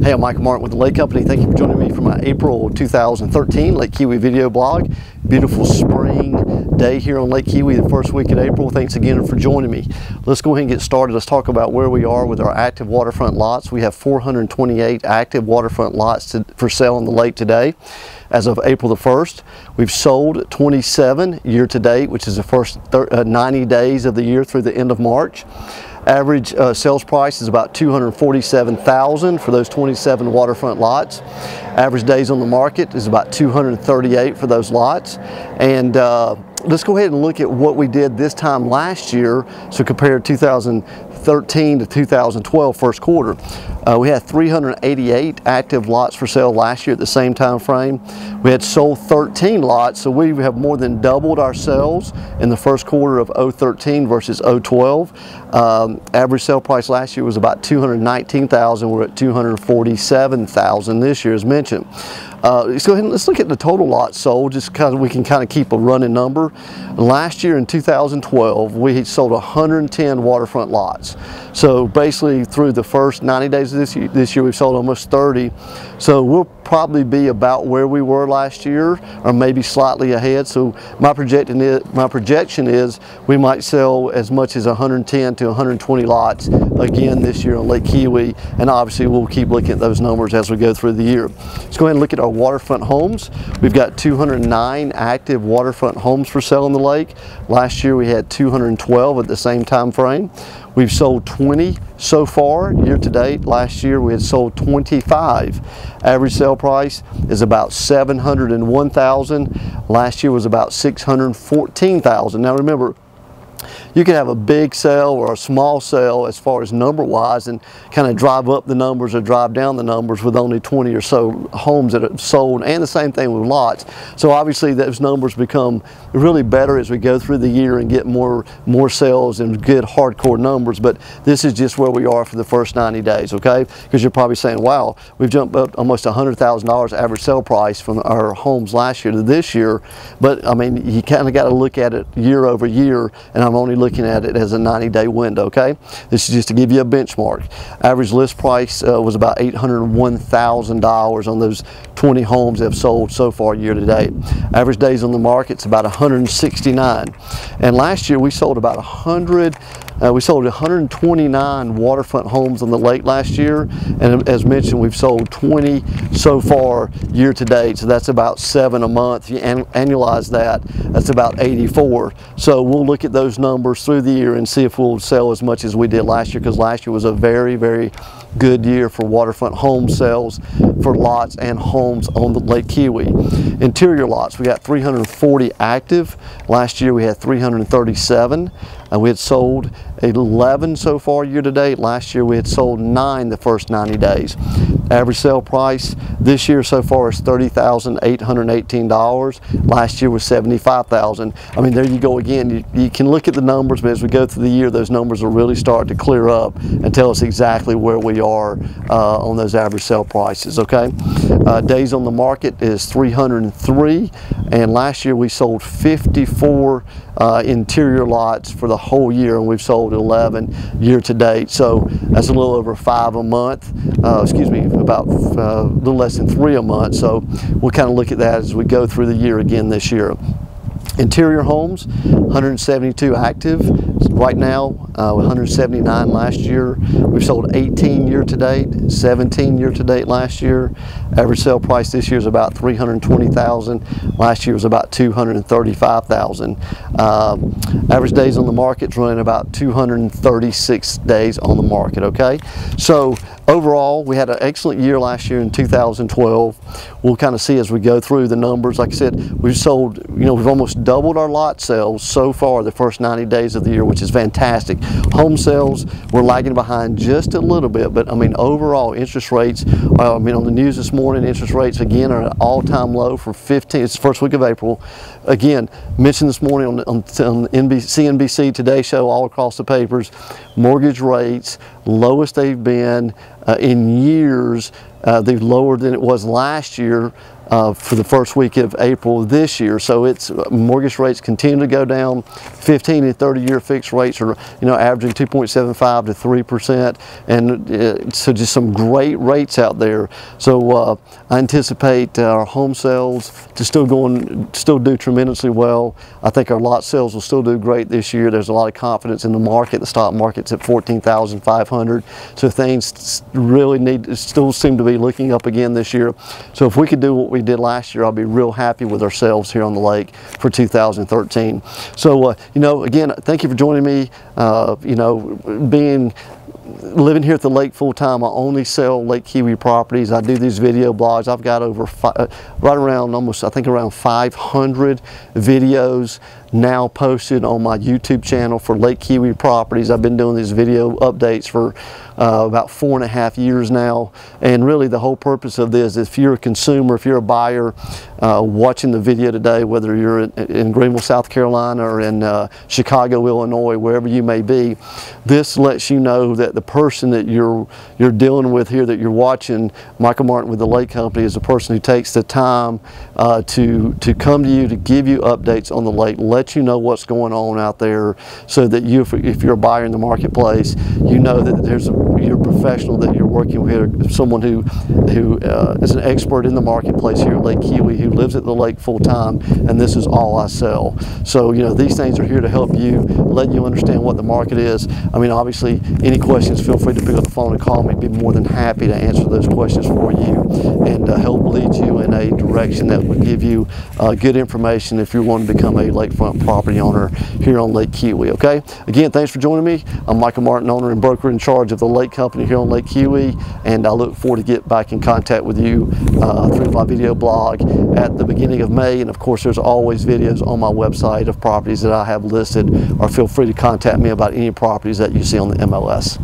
Hey, I'm Michael Martin with the Lake Company. Thank you for joining me for my April 2013 Lake Keowee video blog. Beautiful spring day here on Lake Keowee, the first week in April. Thanks again for joining me. Let's go ahead and get started. Let's talk about where we are with our active waterfront lots. We have 428 active waterfront lots for sale on the lake today. As of April the 1st, we've sold 27 year to date, which is the first 90 days of the year through the end of March. Average sales price is about $247,000 for those 27 waterfront lots. Average days on the market is about 238 for those lots. And let's go ahead and look at what we did this time last year. So compare 2013 to 2012 first quarter. We had 388 active lots for sale last year at the same time frame. We had sold 13 lots, so we have more than doubled our sales in the first quarter of 013 versus 012. Average sale price last year was about $219,000. We're at $247,000 this year, as mentioned. Let's go ahead and let's look at the total lots sold, just because we can kind of keep a running number. Last year in 2012, we sold 110 waterfront lots. So basically through the first 90 days of this year we've sold almost 30. So we'll probably be about where we were last year, or maybe slightly ahead. So my projection is we might sell as much as 110 to 120 lots again this year on Lake Keowee, and obviously we'll keep looking at those numbers as we go through the year. Let's go ahead and look at our waterfront homes. We've got 209 active waterfront homes for sale on the lake. Last year we had 212 at the same time frame. We've sold 20 so far year to date. Last year we had sold 25. Average sale price is about $701,000. Last year was about $614,000. Now remember, you can have a big sale or a small sale as far as number wise and kind of drive up the numbers or drive down the numbers with only 20 or so homes that have sold, and the same thing with lots. So obviously those numbers become really better as we go through the year and get more sales and good hardcore numbers. But this is just where we are for the first 90 days, okay? Because you're probably saying, wow, we've jumped up almost $100,000 average sale price from our homes last year to this year. But I mean, you kind of got to look at it year over year, and I'm only looking at it as a 90-day window, okay? This is just to give you a benchmark. Average list price was about $801,000 on those 20 homes that have sold so far year to date. Average days on the market is about 169. And last year we sold about 129 waterfront homes on the lake last year, and as mentioned, we've sold 20 so far year to date, so that's about 7 a month. If you annualize that, that's about 84. So we'll look at those numbers through the year and see if we'll sell as much as we did last year, because last year was a very, very good year for waterfront home sales for lots and homes on the Lake Keowee. Interior lots, we got 340 active. Last year we had 337. We had sold 11 so far year to date. Last year we had sold 9 the first 90 days. Average sale price this year so far is $30,818. Last year was $75,000. I mean, there you go again. You can look at the numbers, but as we go through the year, those numbers will really start to clear up and tell us exactly where we are on those average sale prices, okay? Days on the market is 303, and last year we sold 54 interior lots for the whole year, and we've sold 11 year to date. So that's a little over 5 a month, excuse me, about a little less than 3 a month. So we'll kind of look at that as we go through the year again this year. Interior homes, 172 active right now, 179 last year. We've sold 18 year to date, 17 year to date last year. Average sale price this year is about $320,000. Last year was about $235,000. Average days on the market is running about 236 days on the market, okay? So overall, we had an excellent year last year in 2012. We'll kind of see as we go through the numbers. Like I said, we've sold, we've almost doubled our lot sales so far the first 90 days of the year, which is fantastic. Home sales, we're lagging behind just a little bit, but I mean, overall interest rates, I mean, on the news this morning, interest rates again are at an all-time low for it's the first week of April. Again, mentioned this morning on CNBC Today Show, all across the papers, mortgage rates, lowest they've been in years. They've lower than it was last year. for the first week of April this year. So it's mortgage rates continue to go down. 15 and 30-year fixed rates are, averaging 2.75 to 3%, and so just some great rates out there. So I anticipate our home sales to still do tremendously well. I think our lot sales will still do great this year. There's a lot of confidence in the market. The stock market's at 14,500, so things really still seem to be looking up again this year. So if we could do what we did last year, I'll be real happy with ourselves here on the lake for 2013. So again, thank you for joining me. Living here at the lake full time, I only sell Lake Keowee properties. I do these video blogs. I've got over I think around 500 videos now posted on my YouTube channel for Lake Keowee properties. I've been doing these video updates for about 4.5 years now, and really the whole purpose of this, if you're a consumer, if you're a buyer watching the video today, whether you're in Greenville, South Carolina, or in Chicago, Illinois, wherever you may be, this lets you know that the person that you're dealing with here, that you're watching, Michael Martin with the Lake Company, is a person who takes the time to come to you, to give you updates on the lake, let you know what's going on out there, so that if you're a buyer in the marketplace, you know that you're a professional, that you're working with someone who is an expert in the marketplace here at Lake Keowee, who lives at the lake full time, and this is all I sell. So these things are here to help you, let you understand what the market is. I mean, obviously, any questions, feel free to pick up the phone and call me. Be more than happy to answer those questions for you and help lead you in a direction that would give you good information if you want to become a lakefront property owner here on Lake Keowee. Okay, again, thanks for joining me. I'm Michael Martin, owner and broker in charge of the Lake Company here on Lake Keowee, and I look forward to get back in contact with you through my video blog at the beginning of May. And of course, there's always videos on my website of properties that I have listed, or feel free to contact me about any properties that you see on the MLS.